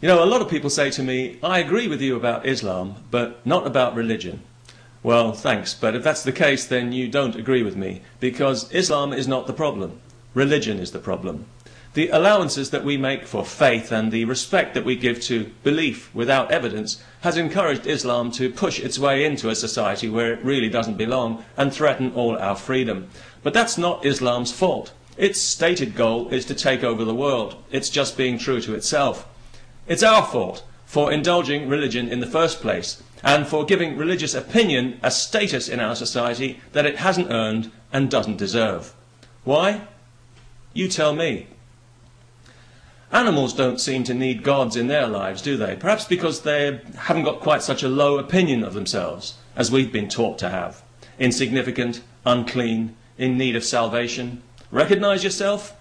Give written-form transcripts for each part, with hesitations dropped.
You know, a lot of people say to me, I agree with you about Islam, but not about religion. Well, thanks, but if that's the case, then you don't agree with me, because Islam is not the problem. Religion is the problem. The allowances that we make for faith and the respect that we give to belief without evidence has encouraged Islam to push its way into a society where it really doesn't belong and threaten all our freedom. But that's not Islam's fault. Its stated goal is to take over the world. It's just being true to itself. It's our fault for indulging religion in the first place and for giving religious opinion a status in our society that it hasn't earned and doesn't deserve. Why? You tell me. Animals don't seem to need gods in their lives, do they? Perhaps because they haven't got quite such a low opinion of themselves as we've been taught to have. Insignificant, unclean, in need of salvation. Recognise yourself?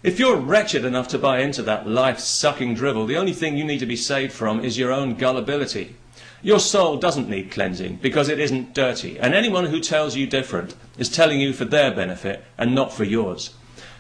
If you're wretched enough to buy into that life-sucking drivel, the only thing you need to be saved from is your own gullibility. Your soul doesn't need cleansing because it isn't dirty, and anyone who tells you different is telling you for their benefit and not for yours.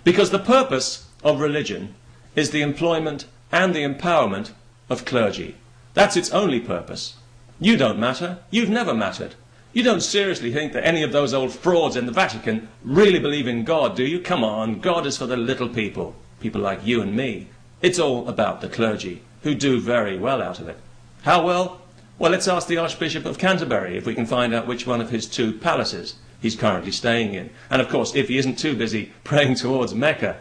Because the purpose of religion is the employment and the empowerment of clergy. That's its only purpose. You don't matter. You've never mattered. You don't seriously think that any of those old frauds in the Vatican really believe in God, do you? Come on, God is for the little people, people like you and me. It's all about the clergy, who do very well out of it. How well? Well, let's ask the Archbishop of Canterbury if we can find out which one of his 2 palaces he's currently staying in. And of course, if he isn't too busy praying towards Mecca.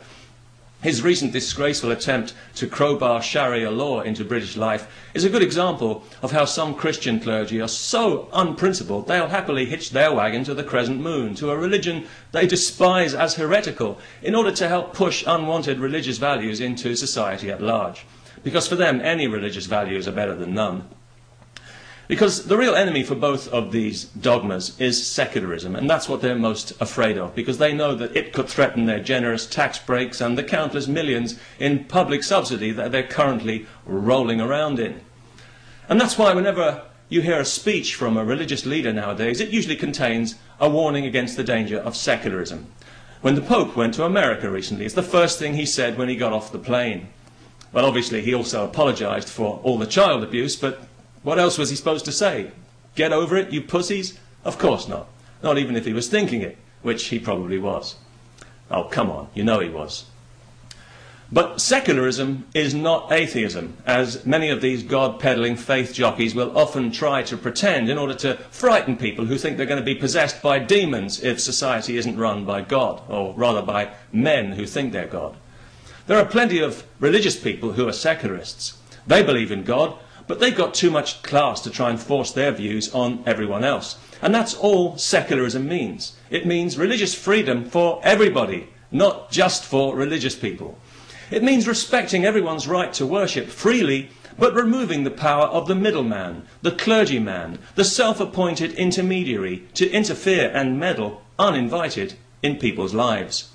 His recent disgraceful attempt to crowbar Sharia law into British life is a good example of how some Christian clergy are so unprincipled they'll happily hitch their wagon to the crescent moon, to a religion they despise as heretical, in order to help push unwanted religious values into society at large. Because for them, any religious values are better than none. Because the real enemy for both of these dogmas is secularism, and that's what they're most afraid of, because they know that it could threaten their generous tax breaks and the countless millions in public subsidy that they're currently rolling around in. And that's why whenever you hear a speech from a religious leader nowadays, it usually contains a warning against the danger of secularism. When the Pope went to America recently, it's the first thing he said when he got off the plane. Well, obviously he also apologised for all the child abuse, but what else was he supposed to say? Get over it, you pussies? Of course not. Not even if he was thinking it, which he probably was. Oh, come on, you know he was. But secularism is not atheism, as many of these God-peddling faith jockeys will often try to pretend in order to frighten people who think they're going to be possessed by demons if society isn't run by God, or rather by men who think they're God. There are plenty of religious people who are secularists. They believe in God, but they've got too much class to try and force their views on everyone else. And that's all secularism means. It means religious freedom for everybody, not just for religious people. It means respecting everyone's right to worship freely, but removing the power of the middleman, the clergyman, the self-appointed intermediary to interfere and meddle uninvited in people's lives.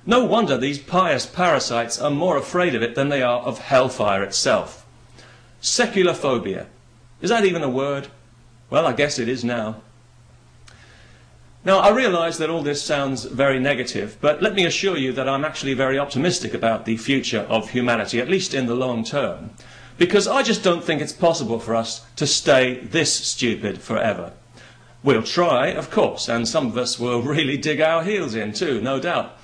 No wonder these pious parasites are more afraid of it than they are of hellfire itself. Seculophobia. Is that even a word? Well, I guess it is now. Now, I realise that all this sounds very negative, but let me assure you that I'm actually very optimistic about the future of humanity, at least in the long term, because I just don't think it's possible for us to stay this stupid forever. We'll try, of course, and some of us will really dig our heels in too, no doubt.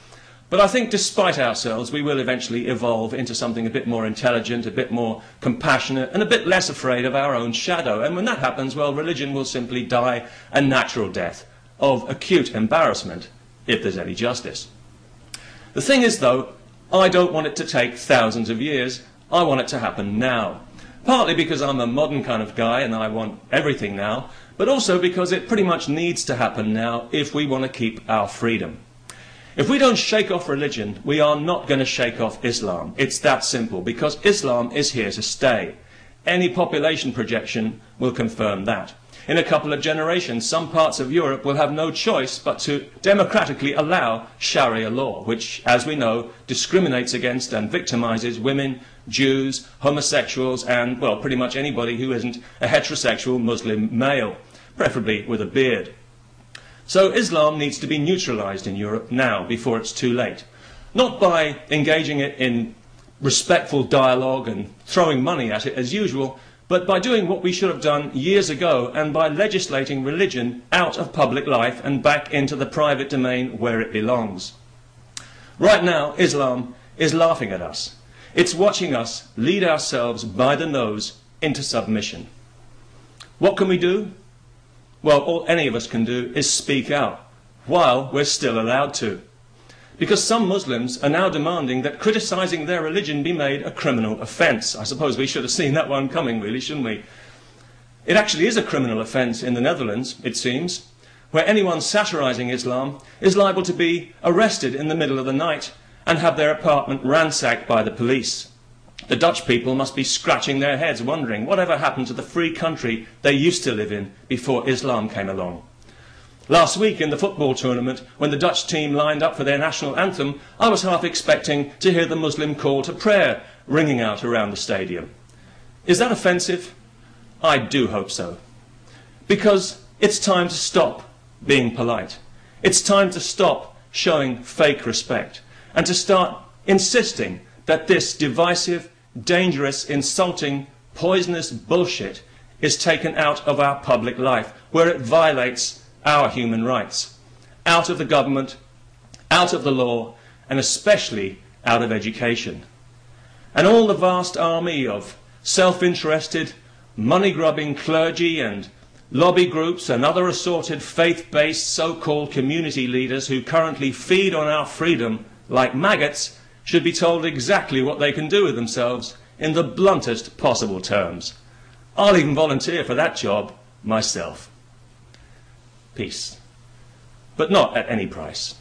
But I think despite ourselves, we will eventually evolve into something a bit more intelligent, a bit more compassionate, and a bit less afraid of our own shadow. And when that happens, well, religion will simply die a natural death of acute embarrassment, if there's any justice. The thing is, though, I don't want it to take thousands of years. I want it to happen now. Partly because I'm a modern kind of guy and I want everything now, but also because it pretty much needs to happen now if we want to keep our freedom. If we don't shake off religion, we are not going to shake off Islam. It's that simple, because Islam is here to stay. Any population projection will confirm that. In a couple of generations, some parts of Europe will have no choice but to democratically allow Sharia law, which, as we know, discriminates against and victimizes women, Jews, homosexuals, and, well, pretty much anybody who isn't a heterosexual Muslim male, preferably with a beard. So Islam needs to be neutralized in Europe now, before it's too late. Not by engaging it in respectful dialogue and throwing money at it as usual, but by doing what we should have done years ago and by legislating religion out of public life and back into the private domain where it belongs. Right now, Islam is laughing at us. It's watching us lead ourselves by the nose into submission. What can we do? Well, all any of us can do is speak out, while we're still allowed to. Because some Muslims are now demanding that criticising their religion be made a criminal offence. I suppose we should have seen that one coming, really, shouldn't we? It actually is a criminal offence in the Netherlands, it seems, where anyone satirising Islam is liable to be arrested in the middle of the night and have their apartment ransacked by the police. The Dutch people must be scratching their heads wondering whatever happened to the free country they used to live in before Islam came along. Last week in the football tournament, when the Dutch team lined up for their national anthem, I was half expecting to hear the Muslim call to prayer ringing out around the stadium. Is that offensive? I do hope so. Because it's time to stop being polite. It's time to stop showing fake respect and to start insisting that this divisive, dangerous, insulting, poisonous bullshit is taken out of our public life, where it violates our human rights, out of the government, out of the law, and especially out of education. And all the vast army of self-interested, money-grubbing clergy and lobby groups and other assorted faith-based so-called community leaders who currently feed on our freedom like maggots should be told exactly what they can do with themselves in the bluntest possible terms. I'll even volunteer for that job myself. Peace. But not at any price.